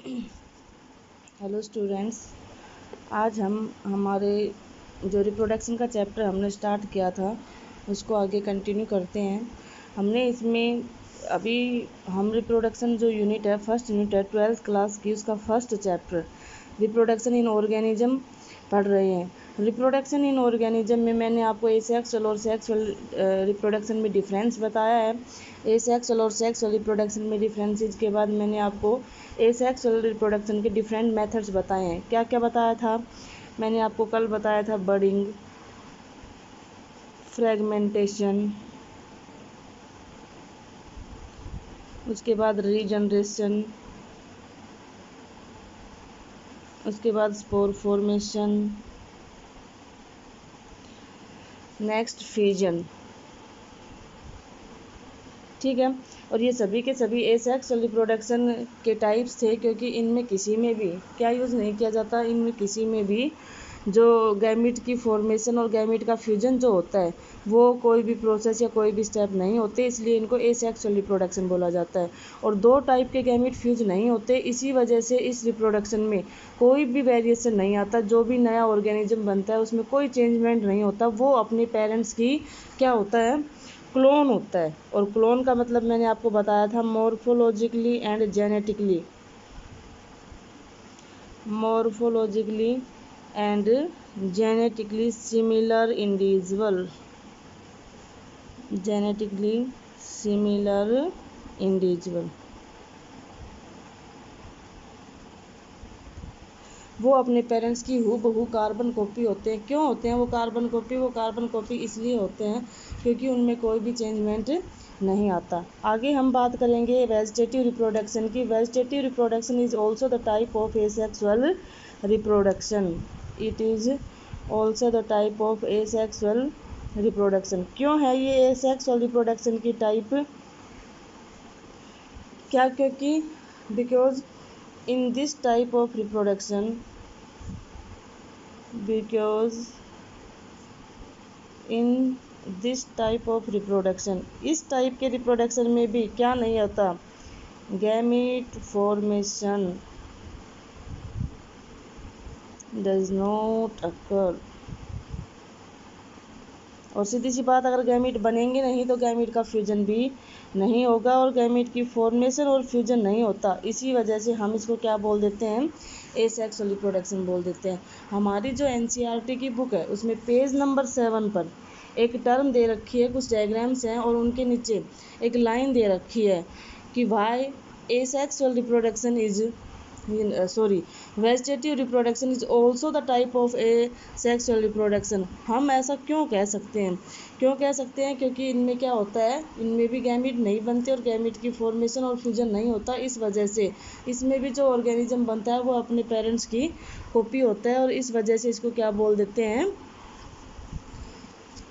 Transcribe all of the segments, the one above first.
Hello students, आज हम हमारे जो रिप्रोडक्शन का चैप्टर हमने स्टार्ट किया था उसको आगे कंटिन्यू करते हैं। हमने इसमें अभी हम रिप्रोडक्शन जो यूनिट है, फर्स्ट यूनिट है 12th क्लास की, उसका first chapter reproduction in organism पढ़ रहे हैं। रिप्रोडक्शन इन ऑर्गेनिज्म में मैंने आपको एसेक्सुअल और सेक्सुअल रिप्रोडक्शन में डिफरेंस बताया है। एसेक्सुअल और सेक्सुअल रिप्रोडक्शन में डिफरेंसेस के बाद मैंने आपको एसेक्सुअल रिप्रोडक्शन के डिफरेंट मेथड्स बताए हैं। क्या क्या बताया था? मैंने आपको कल बताया था बडिंग, फ्रेगमेंटेशन, उसके बाद रीजनरेशन, उसके बाद स्पोर फॉर्मेशन, नेक्स्ट फ्यूजन। ठीक है, और ये सभी के सभी एसेक्सुअल रिप्रोडक्शन के टाइप्स थे, क्योंकि इनमें किसी में भी क्या यूज़ नहीं किया जाता, इनमें किसी में भी जो गैमीट की फॉर्मेशन और गैमीट का फ्यूजन जो होता है वो कोई भी प्रोसेस या कोई भी स्टेप नहीं होते, इसलिए इनको एसेक्सुअल रिप्रोडक्शन बोला जाता है। और दो टाइप के गैमीट फ्यूज नहीं होते, इसी वजह से इस रिप्रोडक्शन में कोई भी वेरिएशन नहीं आता। जो भी नया ऑर्गेनिज्म बनता है उसमें कोई चेंजमेंट नहीं होता, वो अपने पेरेंट्स की क्या होता है, क्लोन होता है। और क्लोन का मतलब मैंने आपको बताया था morphologically and genetically, morphologically and genetically similar individual, genetically similar individual, वो अपने पेरेंट्स की हूबहू कार्बन कॉपी होते हैं। क्यों होते हैं वो कार्बन कॉपी? वो कार्बन कॉपी इसलिए होते हैं क्योंकि उनमें कोई भी चेंजमेंट नहीं आता। आगे हम बात करेंगे वेजिटेटिव रिप्रोडक्शन की। Vegetative reproduction is also the type of asexual reproduction. It is also the type of asexual reproduction. क्यों है ये एसेक्सुअल रिप्रोडक्शन की टाइप? क्या? क्योंकि because in this type of reproduction, because in this type of reproduction, इस type के reproduction में भी क्या नहीं होता, gamete formation does not occur। और सीधी सी बात, अगर गैमीट बनेंगे नहीं तो गैमीट का फ्यूजन भी नहीं होगा और गैमीट की फॉर्मेशन और फ्यूजन नहीं होता। इसी वजह से हम इसको क्या बोल देते हैं, एसेक्सुअल रिप्रोडक्शन बोल देते हैं। हमारी जो एनसीईआरटी की बुक है उसमें पेज नंबर 7 पर एक टर्म दे रखी है, कुछ डायग्राम्स हैं और उनके नीचे एक लाइन दे रखी है कि why asexual reproduction is vegetative reproduction is also the type of asexual reproduction. हम ऐसा क्यों कह सकते हैं? क्योंकि इनमें क्या होता है, इनमें भी गैमीट नहीं बनते और गैमीट की फॉर्मेशन और फ्यूजन नहीं होता। इस वजह से इसमें भी जो ऑर्गेनिज्म बनता है वो अपने पेरेंट्स की कॉपी होता है और इस वजह से इसको क्या बोल देते हैं,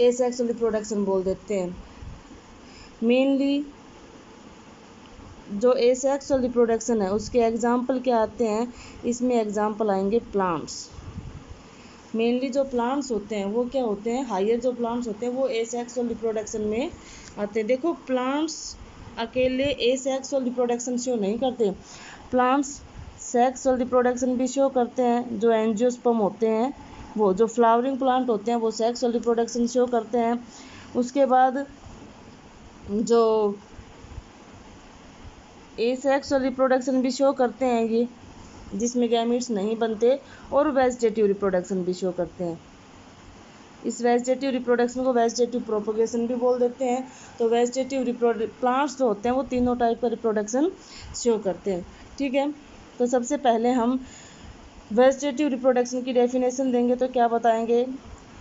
एसेक्सुअल रिप्रोडक्शन बोल देते हैं। मेनली जो एसेक्सुअल रिप्रोडक्शन है उसके एग्जाम्पल क्या आते हैं, इसमें एग्जाम्पल आएंगे प्लांट्स। मेनली जो प्लांट्स होते हैं वो क्या होते हैं, हायर जो प्लांट्स होते हैं वो एसेक्सुअल रिप्रोडक्शन में आते हैं। देखो, प्लांट्स अकेले एसेक्सुअल रिप्रोडक्शन शो नहीं करते, प्लांट्स सेक्सुअल रिप्रोडक्शन भी शो करते हैं। जो एंजियोस्पर्म होते हैं, वो जो फ्लावरिंग प्लांट होते हैं वो सेक्सुअल रिप्रोडक्शन शो करते हैं। उसके बाद जो एसेक्सुअल रिप्रोडक्शन भी शो करते हैं ये, जिसमें गैमीट्स नहीं बनते, और वेजिटेटिव रिप्रोडक्शन भी शो करते हैं। इस वेजिटेटिव रिप्रोडक्शन को वेजिटेटिव प्रोपगेशन भी बोल देते हैं। तो वेजिटेटिव प्लांट्स जो होते हैं वो तीनों टाइप का रिप्रोडक्शन शो करते हैं। ठीक है, तो सबसे पहले हम वेजिटेटिव रिप्रोडक्शन की डेफिनेशन देंगे तो क्या बताएंगे,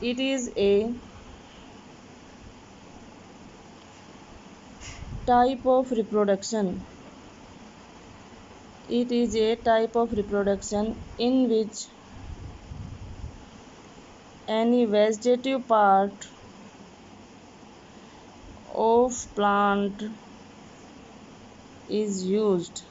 it is a type of reproduction, it is a type of reproduction in which any vegetative part of plant is used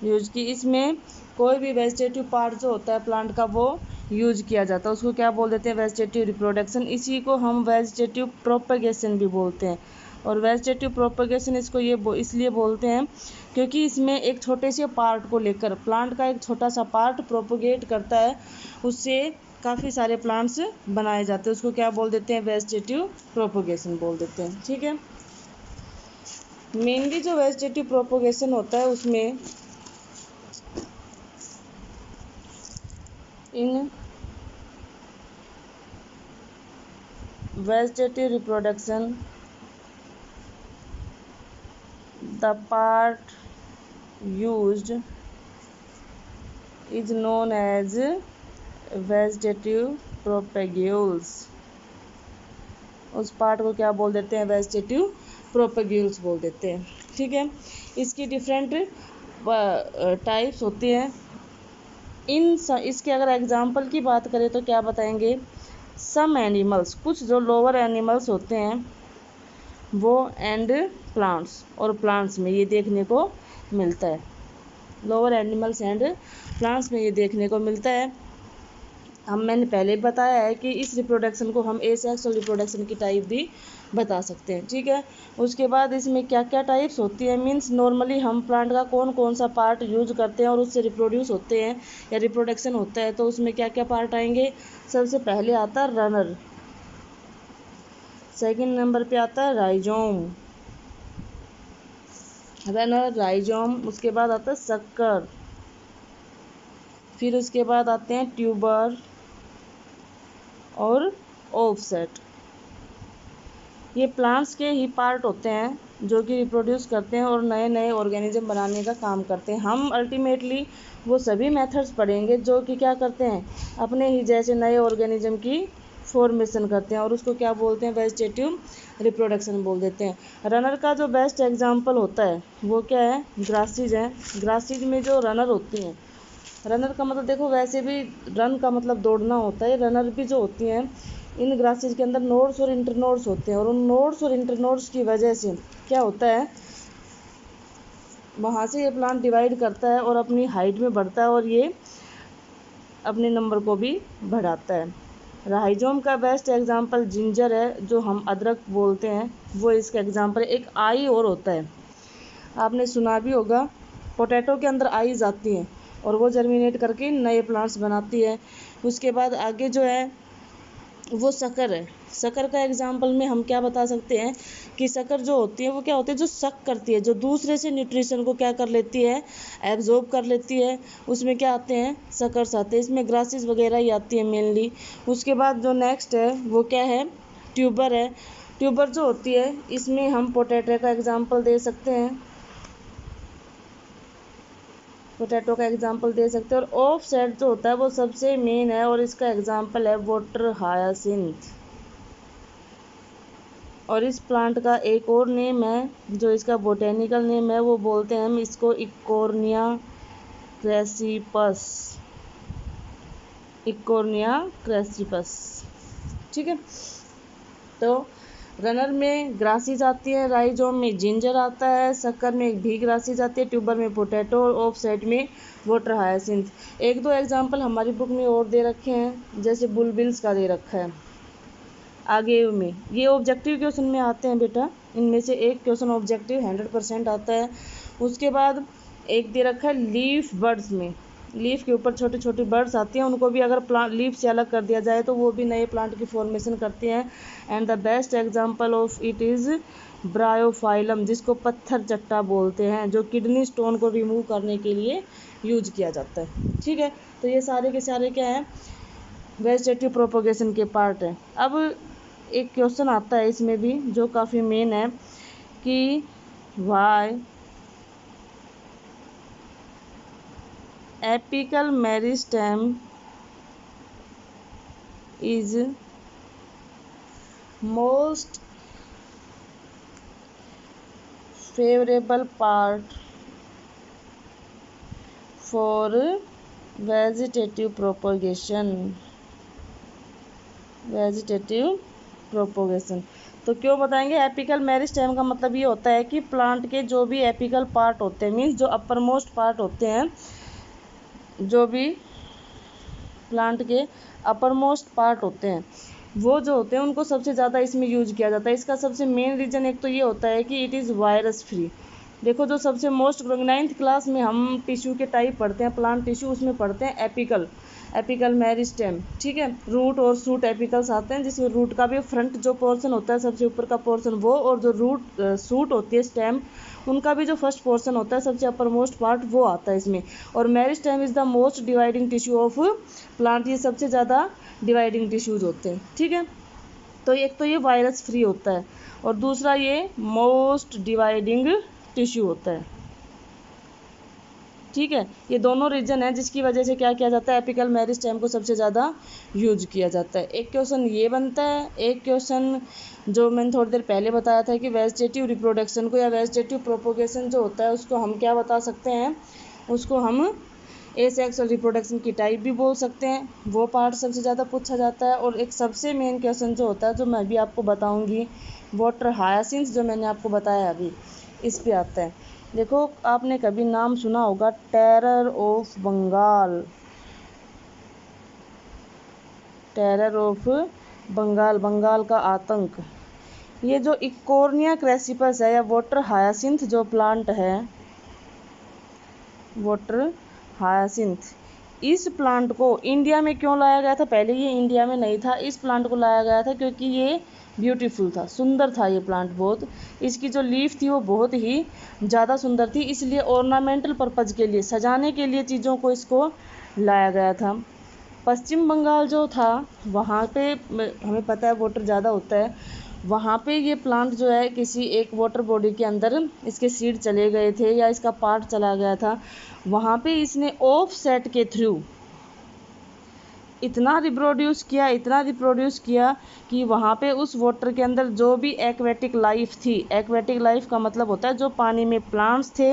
कि इसमें कोई भी वेजिटेटिव पार्ट जो होता है प्लांट का वो यूज किया जाता है, उसको क्या बोल देते हैं, वेजिटेटिव रिप्रोडक्शन। इसी को हम वेजिटेटिव प्रोपगेशन भी बोलते हैं। और वेजिटेटिव प्रोपगेशन इसको इसलिए बोलते हैं क्योंकि इसमें एक छोटे से पार्ट को लेकर प्लांट का एक छोटा सा पार्ट प्रोपगेट करता है, उससे काफ़ी सारे प्लांट्स बनाए जाते हैं, उसको क्या बोल देते हैं, वेजिटेटिव प्रोपगेशन बोल देते हैं। ठीक है, मेनली जो वेजिटेटिव प्रोपगेशन होता है उसमें इन vegetative reproduction the part used is known as vegetative propagules। उस पार्ट को क्या बोल देते हैं, वेजिटेटिव प्रोपेग्यूल्स बोल देते हैं। ठीक है, इसकी डिफरेंट टाइप्स होती हैं। इसके अगर एग्जांपल की बात करें तो क्या बताएंगे, सम एनिमल्स, कुछ जो लोअर एनिमल्स होते हैं वो एंड प्लांट्स, और प्लांट्स में ये देखने को मिलता है, लोअर एनिमल्स एंड प्लांट्स में ये देखने को मिलता है। मैंने पहले बताया है कि इस रिप्रोडक्शन को हम एसेक्सुअल रिप्रोडक्शन की टाइप भी बता सकते हैं। ठीक है, उसके बाद इसमें क्या क्या टाइप्स होती है, मीन्स नॉर्मली हम प्लांट का कौन कौन सा पार्ट यूज करते हैं और उससे रिप्रोड्यूस होते हैं या रिप्रोडक्शन होता है, तो उसमें क्या क्या पार्ट आएंगे। सबसे पहले आता है रनर, सेकंड नंबर पे आता है राइजोम, रनर राइजोम, उसके बाद आता है शक्कर, फिर उसके बाद आते हैं ट्यूबर और ऑफसेट। ये प्लांट्स के ही पार्ट होते हैं जो कि रिप्रोड्यूस करते हैं और नए नए ऑर्गेनिज्म बनाने का काम करते हैं। हम अल्टीमेटली वो सभी मेथड्स पढ़ेंगे जो कि क्या करते हैं, अपने ही जैसे नए ऑर्गेनिज्म की फॉर्मेशन करते हैं, और उसको क्या बोलते हैं, वेजिटेटिव रिप्रोडक्शन बोल देते हैं। रनर का जो बेस्ट एग्जांपल होता है वो क्या है, ग्रासीज है। ग्रासीज में जो रनर होती हैं, रनर का मतलब देखो, वैसे भी रन का मतलब दौड़ना होता है, रनर भी जो होती हैं इन ग्रासेस के अंदर नोड्स और इंटरनोड्स होते हैं, और उन नोड्स और इंटरनोड्स की वजह से क्या होता है, वहाँ से ये प्लांट डिवाइड करता है और अपनी हाइट में बढ़ता है और ये अपने नंबर को भी बढ़ाता है। राइजोम का बेस्ट एग्जांपल जिंजर है, जो हम अदरक बोलते हैं, वो इसका एग्जांपल। एक आई और होता है, आपने सुना भी होगा, पोटैटो के अंदर आईज आती हैं और वो जर्मिनेट करके नए प्लांट्स बनाती है। उसके बाद आगे जो है वो शक्कर है। शक्कर का एग्जांपल में हम क्या बता सकते हैं कि शक्कर जो होती है वो क्या होती है, जो शक करती है, जो दूसरे से न्यूट्रिशन को क्या कर लेती है, एब्जॉर्ब कर लेती है, उसमें क्या आते हैं, शक्कर्स आते हैं। इसमें ग्रासेस वगैरह ही आती है मेनली। उसके बाद जो नेक्स्ट है वो क्या है, ट्यूबर है। ट्यूबर जो होती है इसमें हम पोटैटो का एग्जाम्पल दे सकते हैं, पोटैटो का एग्जाम्पल दे सकते हैं। और ऑफ सेट जो होता है वो सबसे मेन है और इसका एग्जाम्पल है वाटर हायासिंथ। और इस प्लांट का एक और नेम है, जो इसका बोटेनिकल नेम है, वो बोलते हैं हम इसको इकोर्निया क्रेसिपस, इकोर्निया क्रेसिपस। ठीक है, तो रनर में ग्रासीज आती है, राइजोम में जिंजर आता है, शक्कर में भी ग्रासीज आती है, ट्यूबर में पोटैटो और ऑफसेट में वाटर हायासिंथ। एक दो एग्जांपल हमारी बुक में और दे रखे हैं, जैसे बुलबिल्स का दे रखा है आगे में। ये ऑब्जेक्टिव क्वेश्चन में आते हैं बेटा, इनमें से एक क्वेश्चन ऑब्जेक्टिव 100% आता है। उसके बाद एक दे रखा है लीफ बर्ड्स में, लीफ के ऊपर छोटी छोटी बर्ड्स आती हैं, उनको भी अगर प्लांट लीफ से अलग कर दिया जाए तो वो भी नए प्लांट की फॉर्मेशन करती हैं। And the best example of it is Bryophyllum, जिसको पत्थर चट्टा बोलते हैं, जो किडनी स्टोन को रिमूव करने के लिए यूज किया जाता है। ठीक है, तो ये सारे के सारे क्या है, वेजिटेटिव प्रोपोगेशन के पार्ट है। अब एक क्वेश्चन आता है इसमें भी जो काफ़ी मेन है कि why apical meristem is most favorable part for vegetative propagation, vegetative propagation। तो क्यों बताएंगे, एपिकल मेरिस्टेम का मतलब ये होता है कि प्लांट के जो भी एपिकल पार्ट होते हैं, मीन्स जो अपर मोस्ट पार्ट होते हैं, जो भी प्लांट के अपर मोस्ट पार्ट होते हैं, वो जो होते हैं उनको सबसे ज़्यादा इसमें यूज किया जाता है। इसका सबसे मेन रीज़न एक तो ये होता है कि इट इज़ वायरस फ्री। देखो जो सबसे मोस्ट 9th क्लास में हम टिश्यू के टाइप पढ़ते हैं, प्लांट टिश्यू, उसमें पढ़ते हैं एपिकल, एपिकल मेरिस्टेम, ठीक है। रूट और सूट एपिकल्स आते हैं, जिसमें रूट का भी फ्रंट जो पोर्शन होता है, सबसे ऊपर का पोर्शन वो, और जो रूट सूट होती है स्टेम, उनका भी जो फर्स्ट पोर्शन होता है, सबसे अपर मोस्ट पार्ट, वो आता है इसमें। और meristem is the most dividing tissue of plant, ये सबसे ज़्यादा डिवाइडिंग टिश्यूज होते हैं, ठीक है। तो एक तो ये वायरस फ्री होता है, और दूसरा ये मोस्ट डिवाइडिंग टिश्यू होता है, ठीक है। ये दोनों रीजन है जिसकी वजह से क्या किया जाता है, एपिकल मेरिस्टेम को सबसे ज़्यादा यूज किया जाता है। एक क्वेश्चन ये बनता है, एक क्वेश्चन जो मैंने थोड़ी देर पहले बताया था कि वेजिटेटिव रिप्रोडक्शन को या वेजिटेटिव प्रोपोगेशन जो होता है उसको हम क्या बता सकते हैं, उसको हम एसेक्सुअल रिप्रोडक्शन की टाइप भी बोल सकते हैं। वो पार्ट सबसे ज़्यादा पूछा जाता है। और एक सबसे मेन क्वेश्चन जो होता है, जो मैं भी आपको बताऊंगी, वाटर हायासिन्थ, जो मैंने आपको बताया अभी, इस पे आता है। देखो आपने कभी नाम सुना होगा terror of Bengal, terror of Bengal, Bengal का आतंक। ये जो इकोर्निया क्रेसिपस है या वाटर हायासिन्थ जो प्लांट है, वाटर हायासिन्थ, इस प्लांट को इंडिया में क्यों लाया गया था? पहले ये इंडिया में नहीं था। इस प्लांट को लाया गया था क्योंकि ये ब्यूटीफुल था, सुंदर था ये प्लांट बहुत। इसकी जो लीफ थी वो बहुत ही ज़्यादा सुंदर थी, इसलिए ऑर्नामेंटल पर्पज़ के लिए, सजाने के लिए चीज़ों को इसको लाया गया था। पश्चिम बंगाल जो था वहाँ पे हमें पता है वाटर ज़्यादा होता है, वहाँ पे ये प्लांट जो है किसी एक वाटर बॉडी के अंदर इसके सीड चले गए थे या इसका पार्ट चला गया था, वहाँ पे इसने ऑफ सेट के थ्रू इतना रिप्रोड्यूस किया, इतना रिप्रोड्यूस किया कि वहाँ पे उस वाटर के अंदर जो भी एक्वेटिक लाइफ थी, एक्वेटिक लाइफ का मतलब होता है जो पानी में प्लांट्स थे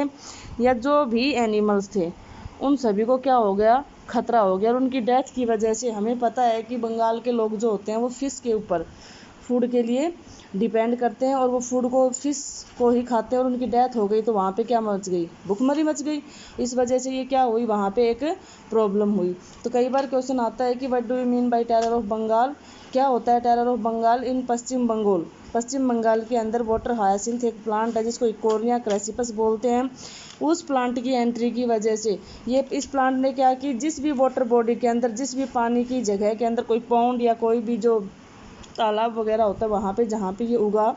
या जो भी एनिमल्स थे, उन सभी को क्या हो गया, खतरा हो गया। और उनकी डेथ की वजह से, हमें पता है कि बंगाल के लोग जो होते हैं वो फ़िश के ऊपर फूड के लिए डिपेंड करते हैं, और वो फूड को, फिश को ही खाते हैं, और उनकी डेथ हो गई तो वहाँ पे क्या मच गई, भुखमरी मच गई। इस वजह से ये क्या हुई, वहाँ पे एक प्रॉब्लम हुई। तो कई बार क्वेश्चन आता है कि what do you mean by terror of Bengal, क्या होता है terror of Bengal in Paschim Bengal. Paschim Bengal के अंदर वाटर हायासिन्थ एक प्लांट है जिसको इकोर्निया क्रेसिपस बोलते हैं। उस प्लांट की एंट्री की वजह से ये, इस प्लांट ने क्या कि जिस भी वाटर बॉडी के अंदर, जिस भी पानी की जगह के अंदर, कोई पॉन्ड या कोई भी जो तालाब वगैरह होता है, वहाँ पे जहाँ पे ये उगा,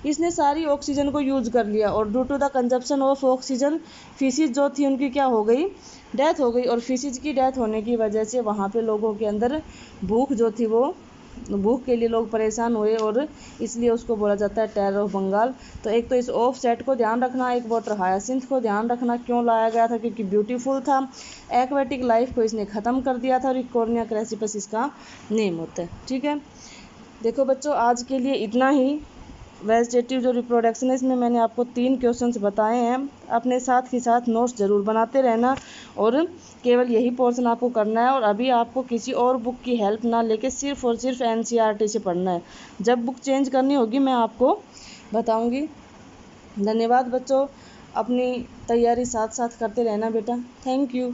इसने सारी ऑक्सीजन को यूज कर लिया। और due to the consumption of oxygen, fishes जो थी उनकी क्या हो गई, डेथ हो गई। और फिशेज की डेथ होने की वजह से वहाँ पे लोगों के अंदर भूख जो थी, वो भूख के लिए लोग परेशान हुए, और इसलिए उसको बोला जाता है टेरर ऑफ बंगाल। तो एक तो इस ऑफ सेट को ध्यान रखना, एक वाटर हायासिन्थ को ध्यान रखना, क्यों लाया गया था, क्योंकि ब्यूटीफुल था, एक्वेटिक लाइफ को इसने ख़त्म कर दिया था, और इकोर्निया क्रेसिपस इसका नेम होता है, ठीक है। देखो बच्चों, आज के लिए इतना ही। वेजिटेटिव जो रिप्रोडक्शन है, इसमें मैंने आपको 3 क्वेश्चंस बताए हैं। अपने साथ ही साथ नोट्स ज़रूर बनाते रहना, और केवल यही पोर्शन आपको करना है। और अभी आपको किसी और बुक की हेल्प ना लेके सिर्फ और सिर्फ NCERT से पढ़ना है। जब बुक चेंज करनी होगी मैं आपको बताऊंगी। धन्यवाद बच्चों, अपनी तैयारी साथ साथ करते रहना बेटा। Thank you.